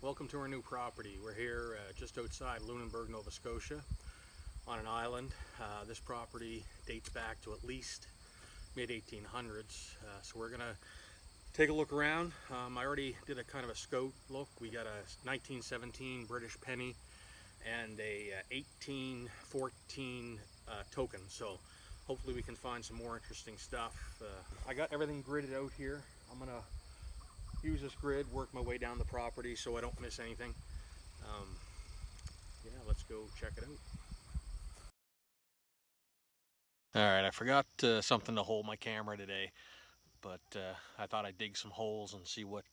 Welcome to our new property. We're here just outside Lunenburg, Nova Scotia on an island. This property dates back to at least mid-1800s. So we're gonna take a look around. I already did a kind of a scout look. We got a 1917 British penny and a 1814 token. So hopefully we can find some more interesting stuff. I got everything gridded out here. I'm gonna use this grid, work my way down the property so I don't miss anything. Yeah, let's go check it out. All right, I forgot something to hold my camera today, but I thought I'd dig some holes and see what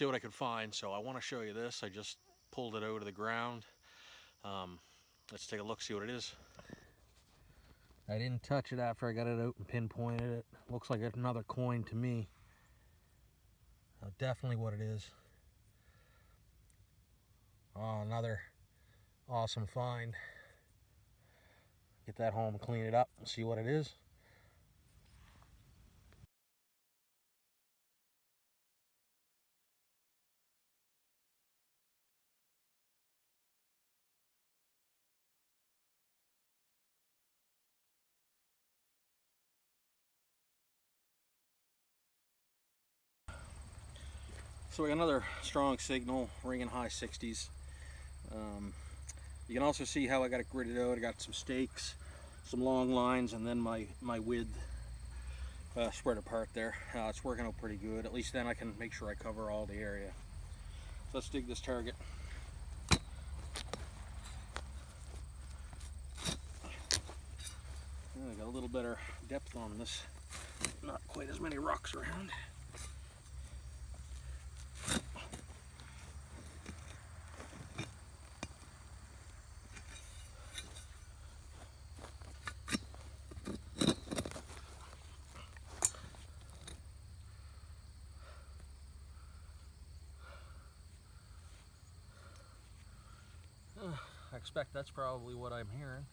I could find. So I want to show you this. I just pulled it out of the ground. Let's take a look, see what it is. I didn't touch it after I got it out and pinpointed it. Looks like another coin to me. Definitely what it is. Oh, another awesome find. Get that home, clean it up, and see what it is. So we got another strong signal, ringing high 60s. You can also see how I got it gridded out. I got some stakes, some long lines, and then my width spread apart there. It's working out pretty good. At least then I can make sure I cover all the area. So let's dig this target. I got a little better depth on this. Not quite as many rocks around. I expect that's probably what I'm hearing.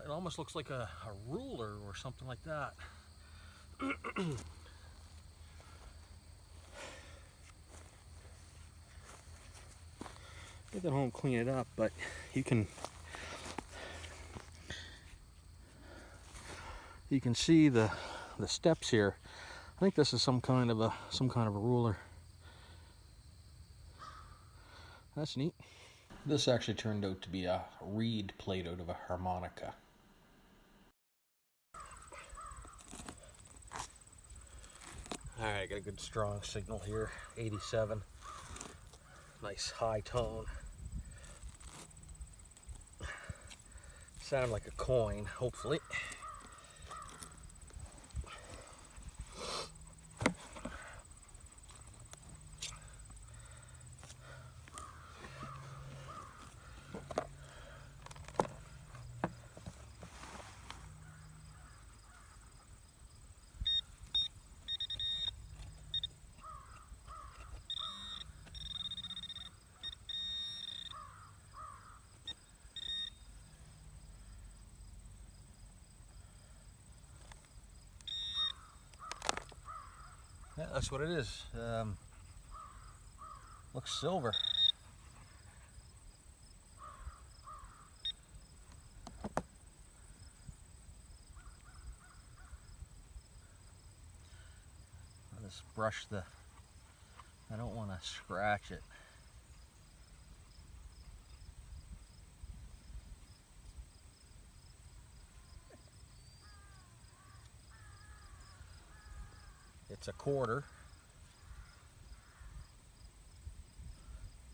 It almost looks like a ruler or something like that. Get that home, clean it up, but you can see the steps here. I think this is some kind of a ruler. That's neat. This actually turned out to be a reed played out of a harmonica. Alright, got a good strong signal here. 87. Nice high tone. Sound like a coin, hopefully. Yeah, that's what it is. Looks silver. I'll just brush I don't want to scratch it. It's a quarter.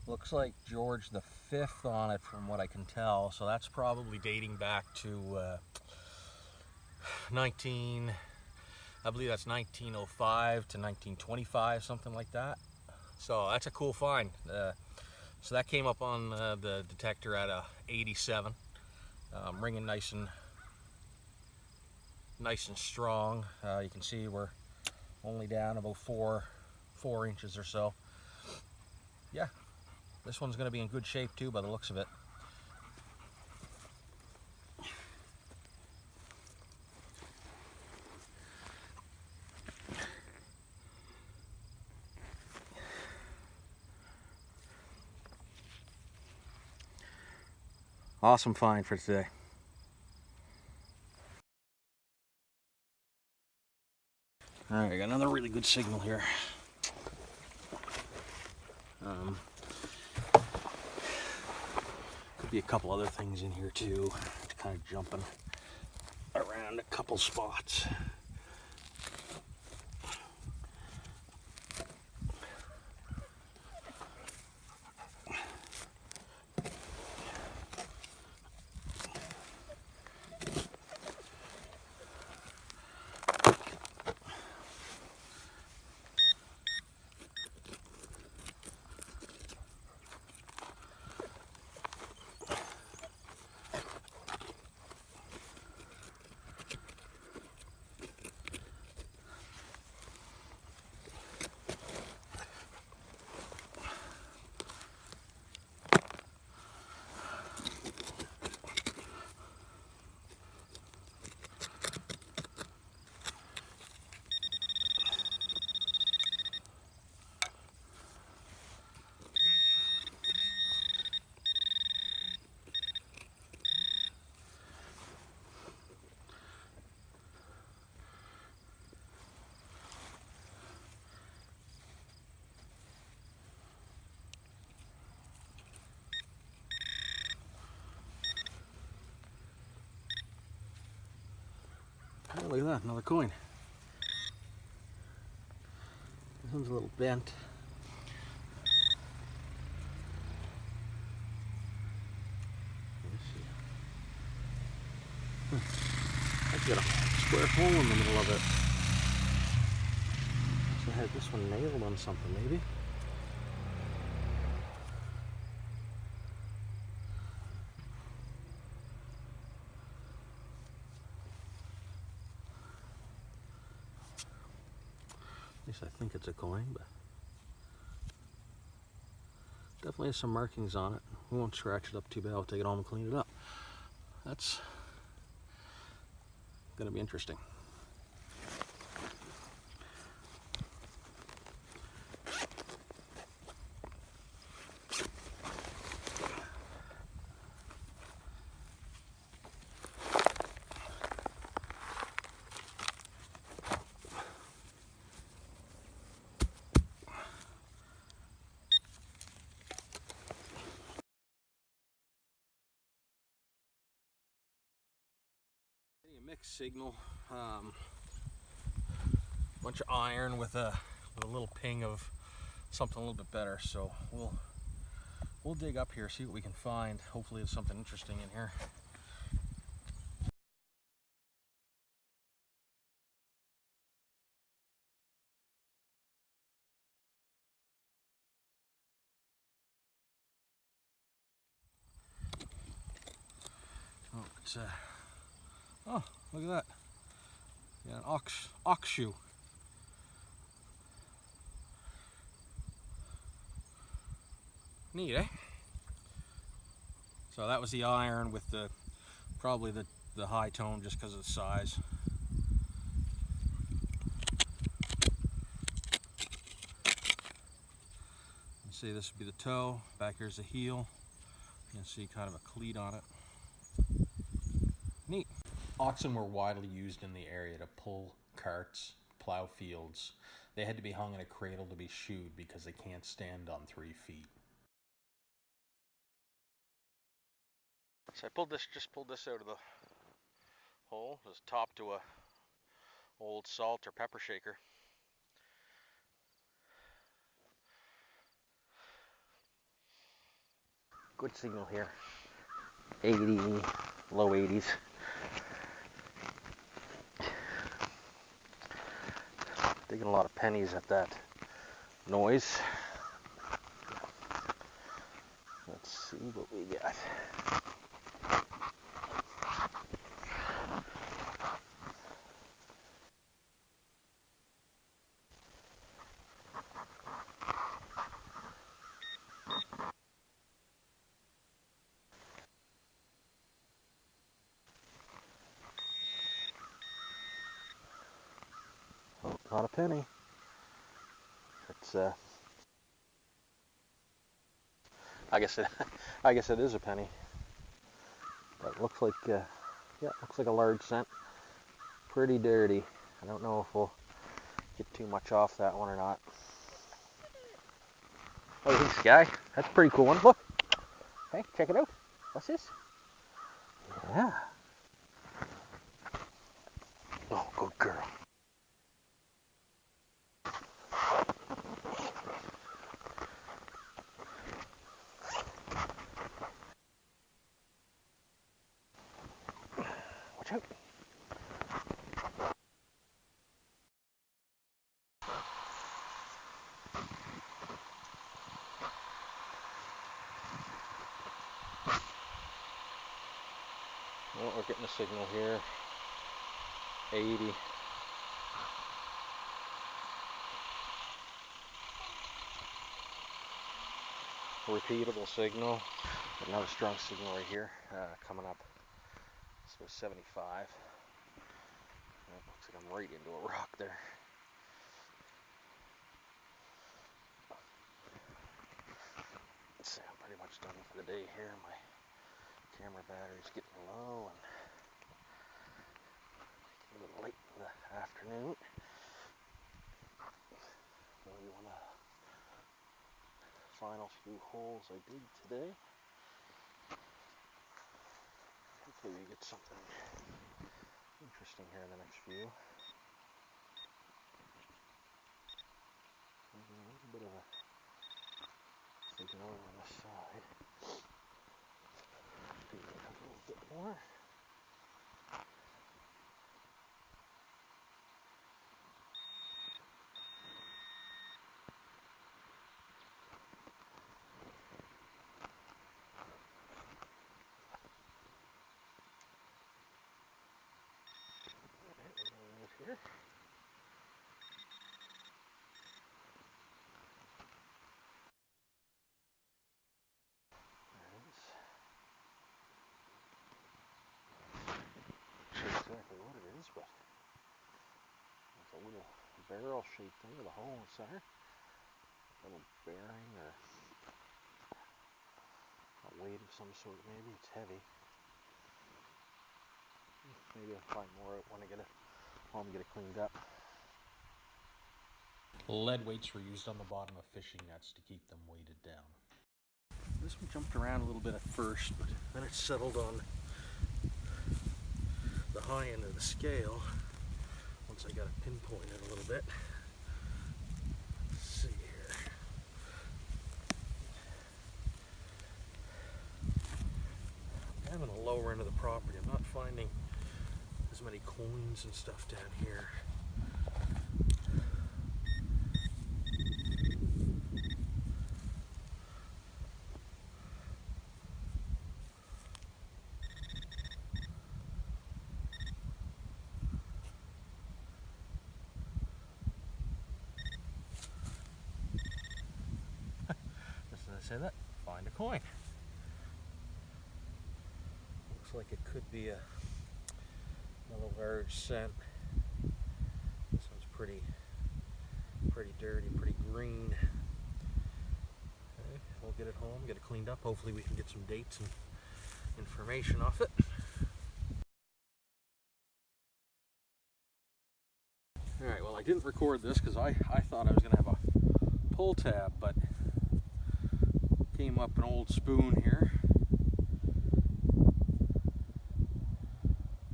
Looks like George V on it from what I can tell, so that's probably dating back to I believe that's 1905 to 1925, something like that. So that's a cool find. So that came up on the detector at a 87, ringing nice and strong. You can see we're only down about four inches or so. Yeah, this one's going to be in good shape too by the looks of it. Awesome find for today. All right, I got another really good signal here. Could be a couple other things in here too. Kind of jumping around a couple spots. Oh, look at that, another coin. This one's a little bent. I've got a square hole in the middle of it. So I had this one nailed on something, maybe. At least I think it's a coin, but definitely has some markings on it. We won't scratch it up too bad. I'll take it home and clean it up. That's gonna be interesting. A mixed signal, bunch of iron with a little ping of something a little bit better. So we'll dig up here, see what we can find. Hopefully there's something interesting in here. Oh, it's oh, look at that. Yeah, an ox shoe. Neat, eh? So that was the iron with probably the high tone just because of the size. You see this would be the toe, back here's the heel. You can see kind of a cleat on it. Neat. Oxen were widely used in the area to pull carts, plow fields. They had to be hung in a cradle to be shoed because they can't stand on 3 feet. So I just pulled this out of the hole. It was topped to a old salt or pepper shaker. Good signal here. 80, low 80s. Digging a lot of pennies at that noise. Let's see what we got. Oh, not a penny. It's I guess it is a penny. But looks like, yeah, looks like a large scent. Pretty dirty. I don't know if we'll get too much off that one or not. Oh, this guy. That's a pretty cool one. Look. Hey, check it out. What's this? Yeah. Oh, good girl. Watch out. Well, we're getting a signal here. 80. Repeatable signal. Another strong signal right here, coming up. So 75. That looks like I'm right into a rock there. So I'm pretty much done for the day here. My camera battery's getting low and a little late in the afternoon. Maybe one of the final few holes I did today. Hopefully we get something interesting here in the next few. There's a little bit of a signal over on the side. Do it a little bit more. Right here. Not sure exactly what it is, but there's a little barrel-shaped thing with a hole in the center. A little bearing or a weight of some sort, maybe. It's heavy. Maybe I'll find more out when I get it home, get it cleaned up. Lead weights were used on the bottom of fishing nets to keep them weighted down. This one jumped around a little bit at first, but then it settled on the high end of the scale once I got it pinpointed a little bit. Let's see here. I'm down on the lower end of the property. I'm not finding as many coins and stuff down here. Just as I say that, find a coin. Looks like it could be another large cent. This one's pretty dirty, pretty green. Okay, we'll get it home, get it cleaned up. Hopefully we can get some dates and information off it. Alright, well I didn't record this because I thought I was going to have a pull tab, but came up an old spoon here.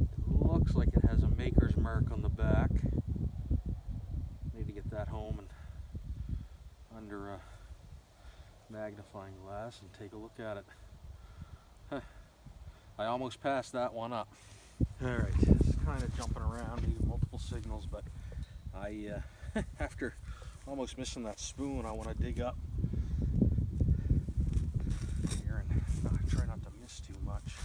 It looks like it has a maker's mark on the back. Need to get that home and under a magnifying glass and take a look at it. I almost passed that one up. Alright, it's kind of jumping around, needing multiple signals, but I, after almost missing that spoon, I want to dig up here and try not to miss too much.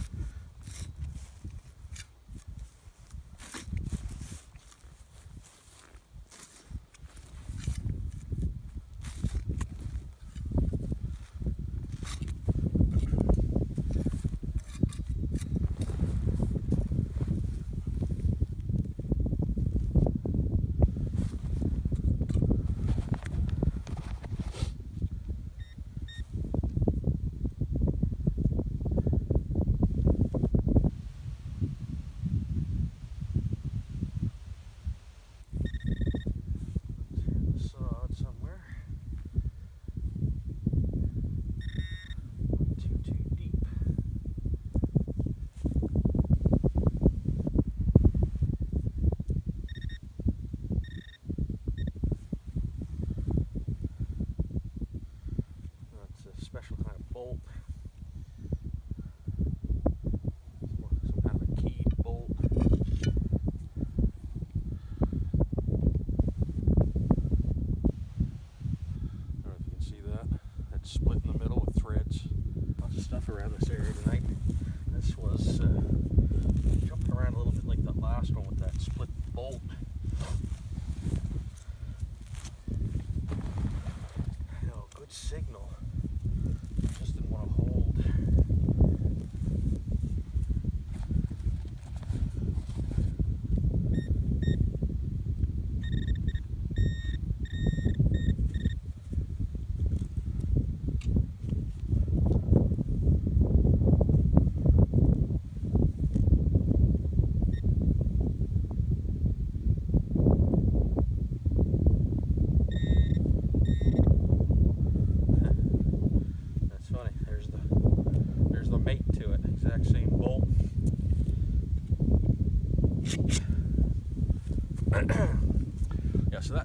Yeah, so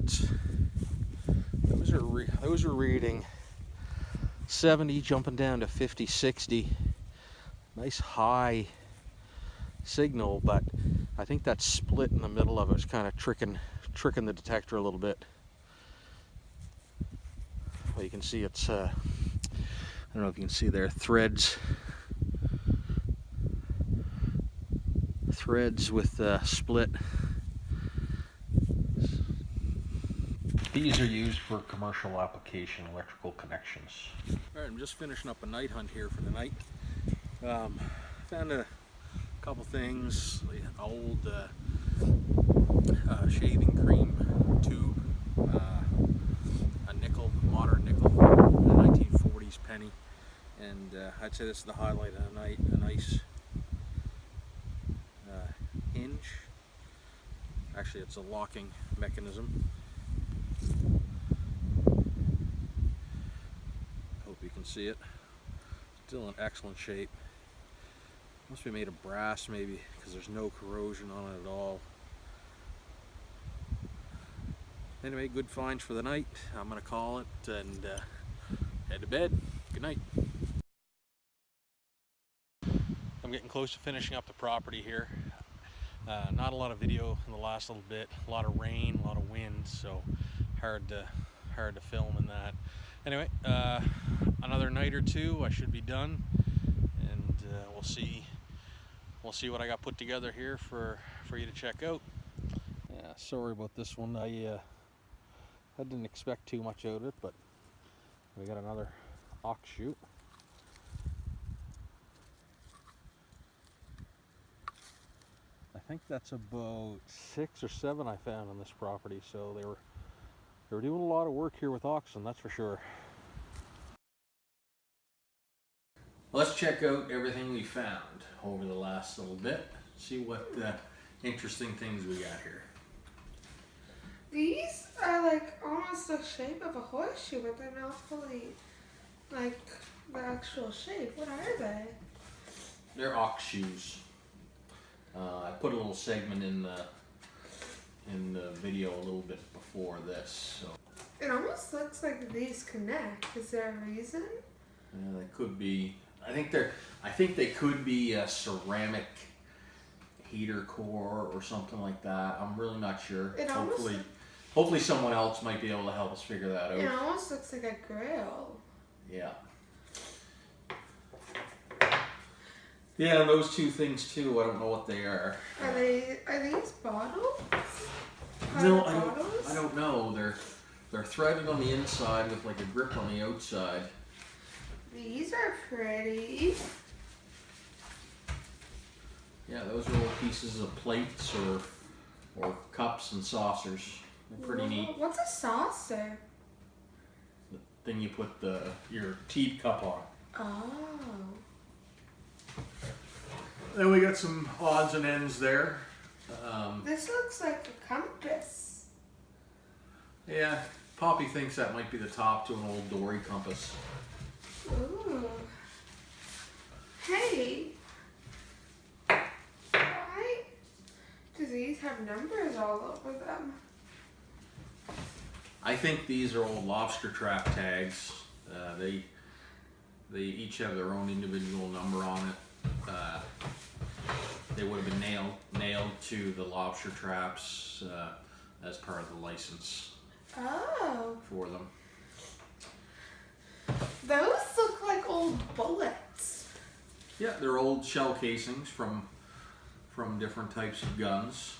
those are reading 70, jumping down to 50, 60. Nice high signal, but I think that split in the middle of it is kind of tricking the detector a little bit. Well, you can see it's I don't know if you can see there, threads with split. These are used for commercial application, electrical connections. All right, I'm just finishing up a night hunt here for the night. Found a couple things, old shaving cream tube, a nickel, modern nickel, a 1940s penny, and I'd say this is the highlight of the night, a nice hinge. Actually, it's a locking mechanism. Hope you can see it. Still in excellent shape. Must be made of brass maybe, because there's no corrosion on it at all. Anyway, good finds for the night. I'm going to call it and head to bed. Good night. I'm getting close to finishing up the property here. Not a lot of video in the last little bit. A lot of rain, a lot of wind, so hard to film in that. Anyway, another night or two, I should be done, and we'll see what I got put together here for you to check out. Yeah, sorry about this one. I didn't expect too much out of it, but we got another ox shoot. I think that's about 6 or 7 I found on this property, so they were doing a lot of work here with oxen, that's for sure. Let's check out everything we found over the last little bit. See what interesting things we got here. These are like almost the shape of a horseshoe, but they're not fully like the actual shape. What are they? They're ox shoes. I put a little segment in the video a little bit before this. So It almost looks like these connect. Is there a reason? they could be. I think they could be a ceramic heater core or something like that. I'm really not sure. Hopefully someone else might be able to help us figure that out. It almost looks like a grill. Yeah. Yeah, and those two things too. I don't know what they are. Are these bottles? No, I don't know. They're threaded on the inside with like a grip on the outside. These are pretty. Yeah, those are little pieces of plates or cups and saucers. They're pretty neat. What's a saucer? The thing you put your tea cup on. Oh. Then we got some odds and ends there. This looks like a compass. Yeah, Poppy thinks that might be the top to an old dory compass. Ooh. Hey. Why do these have numbers all over them? I think these are old lobster trap tags. They each have their own individual number on it. They would have been nailed to the lobster traps as part of the license. Oh. For them. Those look like old bullets. Yeah, they're old shell casings from different types of guns.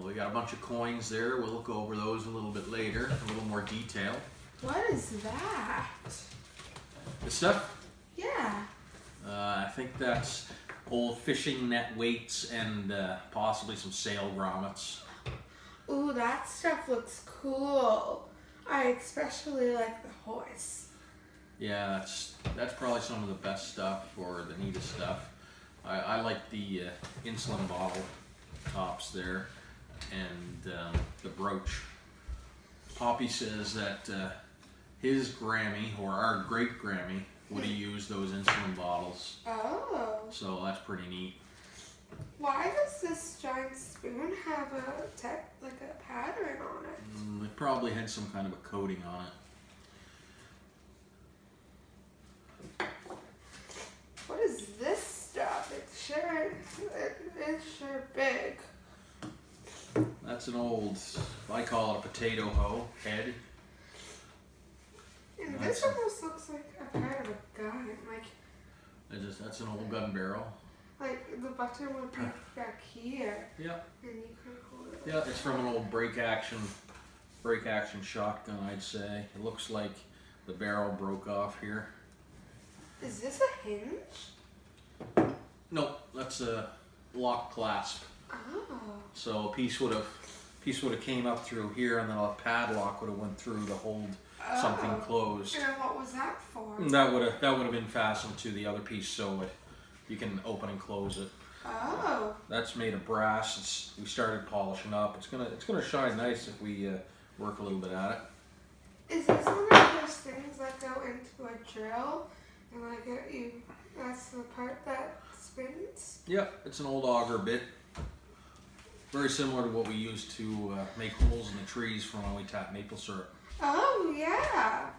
We got a bunch of coins there. We'll look over those a little bit later, a little more detail. What is that? This stuff? Yeah. I think that's old fishing net weights and possibly some sail grommets. Ooh, that stuff looks cool. I especially like the horse. Yeah, that's probably some of the best stuff or the neatest stuff. I like the insulin bottle tops there and the brooch. Poppy says that his Grammy or our great Grammy would have used those insulin bottles. Oh. So that's pretty neat. Why does this giant spoon have like a pattern on it? It probably had some kind of a coating on it. What is this stuff? It is sure big. That's an old, I call it a potato hoe head. And this almost looks like a part of a gun. Like That's an old gun barrel. Like the button would be back here. Yeah. And you could hold it. Yeah, it's from an old break action shotgun, I'd say. It looks like the barrel broke off here. Is this a hinge? Nope, that's a lock clasp. Oh. So a piece would have came up through here, and then a padlock would have went through to hold something closed. And what was that for? That would have been fastened to the other piece, so you can open and close it. Oh. That's made of brass. We started polishing up. It's gonna shine nice if we work a little bit at it. Is this one of those things that go into a drill and that's the part that spins? Yep, it's an old auger bit. Very similar to what we used to make holes in the trees from when we tap maple syrup. Oh yeah.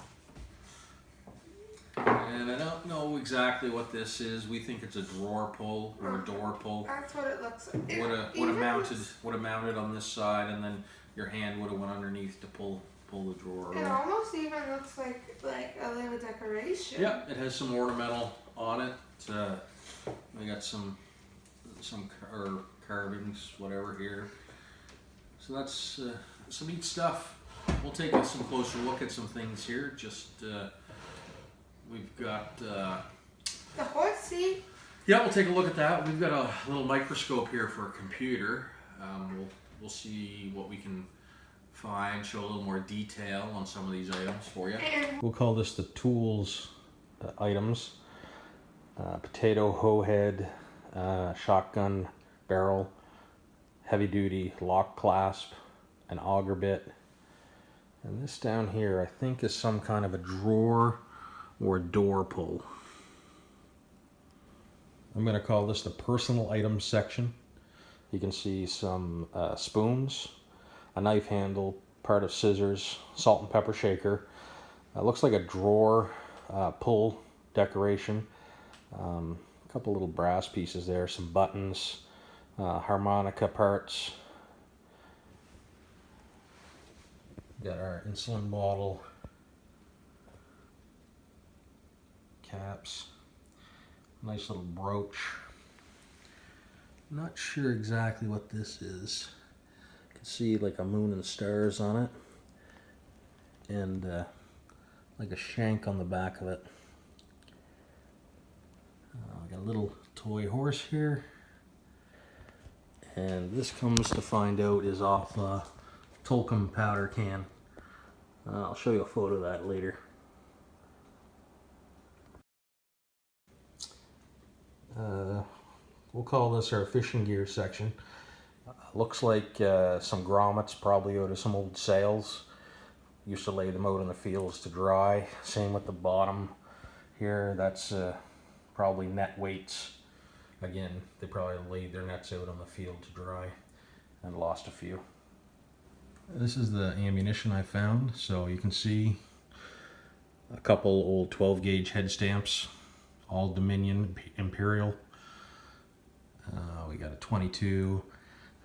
And I don't know exactly what this is. We think it's a drawer pull or a door pull. That's what it looks like. Would have mounted on this side, and then your hand would have went underneath to pull the drawer It over. almost even looks like a little decoration. Yep, it has some ornamental on it. We got some carvings, whatever here. So that's some neat stuff. We'll take some closer look at some things here. We've got the horsey. yeah, we'll take a look at that. We've got a little microscope here for a computer. We'll see what we can find, show a little more detail on some of these items for you. We'll call this the tools items. Potato hoe head, shotgun barrel, heavy duty lock clasp, an auger bit. And this down here I think is some kind of a drawer or door pull. I'm going to call this the personal items section. You can see some spoons, a knife handle, part of scissors, salt and pepper shaker. Looks like a drawer pull decoration. A couple little brass pieces there, some buttons, harmonica parts. Got our insulin bottle, caps, nice little brooch. Not sure exactly what this is. You can see like a moon and stars on it, and like a shank on the back of it. Got a little toy horse here, and this comes to find out is off a talcum powder can. I'll show you a photo of that later. We'll call this our fishing gear section. Looks like some grommets, probably out of some old sails. Used to lay them out in the fields to dry. Same with the bottom here. That's probably net weights. Again, they probably laid their nets out on the field to dry and lost a few. This is the ammunition I found. So you can see a couple old 12 gauge head stamps, all Dominion Imperial. We got a 22,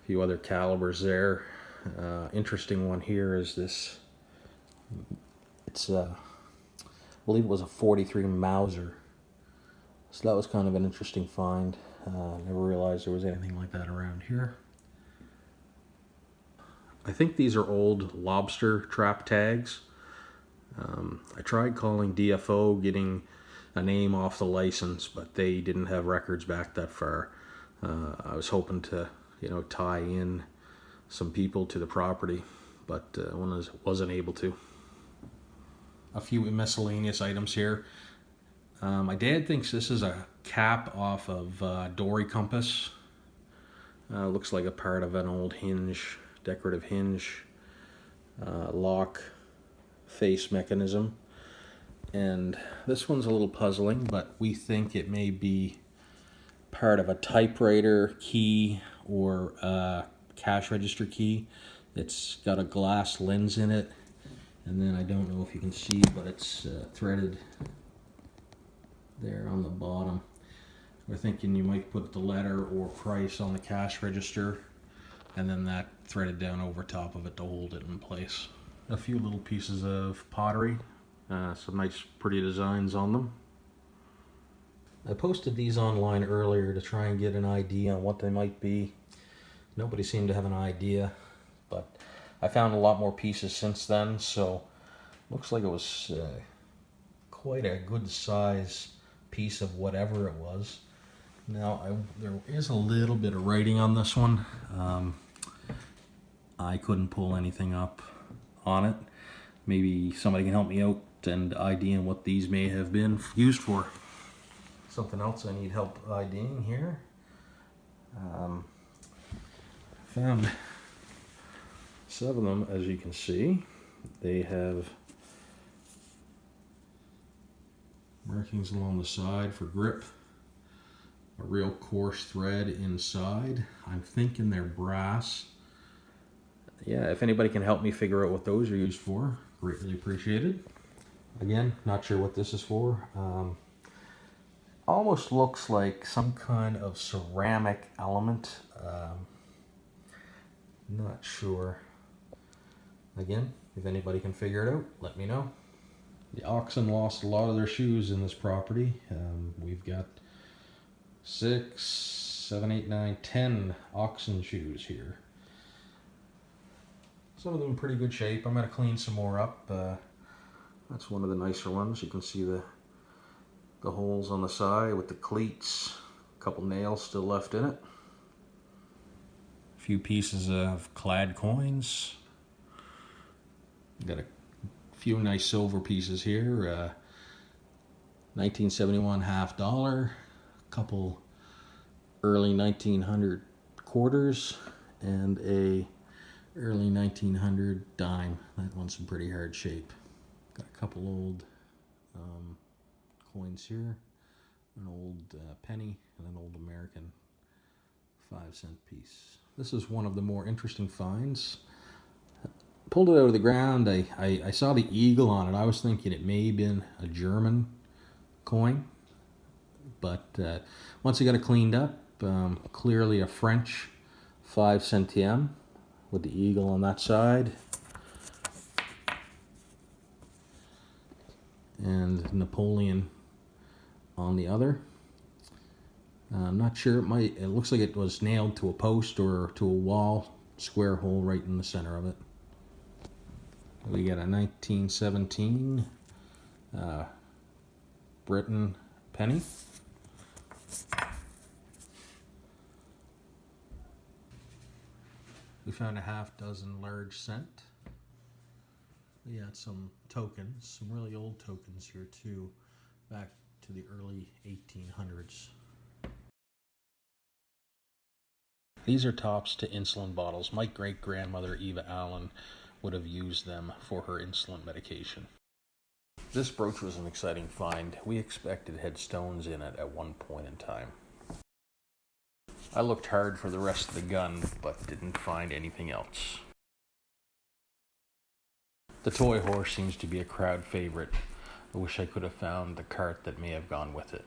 a few other calibers there. Interesting one here is this. It's I believe it was a 43 Mauser. So that was kind of an interesting find. Never realized there was anything like that around here. I think these are old lobster trap tags. I tried calling DFO, getting a name off the license, but they didn't have records back that far. I was hoping to, tie in some people to the property, but wasn't able to. A few miscellaneous items here. My dad thinks this is a cap off of dory compass. Looks like a part of an old hinge, decorative hinge, lock face mechanism. And this one's a little puzzling, but we think it may be part of a typewriter key or a cash register key. It's got a glass lens in it, and then I don't know if you can see, but it's threaded there on the bottom. We're thinking you might put the letter or price on the cash register, and then that threaded down over top of it to hold it in place. A few little pieces of pottery, some nice pretty designs on them. I posted these online earlier to try and get an idea on what they might be. Nobody seemed to have an idea, but I found a lot more pieces since then, so looks like it was quite a good size piece of whatever it was. Now, there is a little bit of writing on this one. I couldn't pull anything up on it. Maybe somebody can help me out and ID what these may have been used for. Something else I need help IDing here. Found 7 of them, as you can see. They have markings along the side for grip, a real coarse thread inside. I'm thinking they're brass. Yeah, if anybody can help me figure out what those are used for, greatly appreciated. Again, not sure what this is for. Almost looks like some kind of ceramic element. Not sure. Again, if anybody can figure it out, let me know. The oxen lost a lot of their shoes in this property. We've got 6, 7, 8, 9, 10 oxen shoes here. Some of them in pretty good shape. I'm going to clean some more up. That's one of the nicer ones. You can see the holes on the side with the cleats. A couple nails still left in it. A few pieces of clad coins. Got a few nice silver pieces here. 1971 $50, a couple early 1900 quarters, and a early 1900 dime. That one's in pretty hard shape. Got a couple old coins here, an old penny, and an old American 5-cent piece. This is one of the more interesting finds. Pulled it out of the ground. I saw the eagle on it. I was thinking it may have been a German coin, but once I got it cleaned up, clearly a French 5 centième with the eagle on that side and Napoleon on the other. I'm not sure. It looks like it was nailed to a post or to a wall. Square hole right in the center of it. We got a 1917 Britain penny. We found a half dozen large cent. We had some tokens, some really old tokens here too, back to the early 1800s. These are tops to insulin bottles. My great-grandmother Eva Allen would have used them for her insulin medication. This brooch was an exciting find. We expected it had stones in it at one point in time. I looked hard for the rest of the gun, but didn't find anything else. The toy horse seems to be a crowd favorite. I wish I could have found the cart that may have gone with it.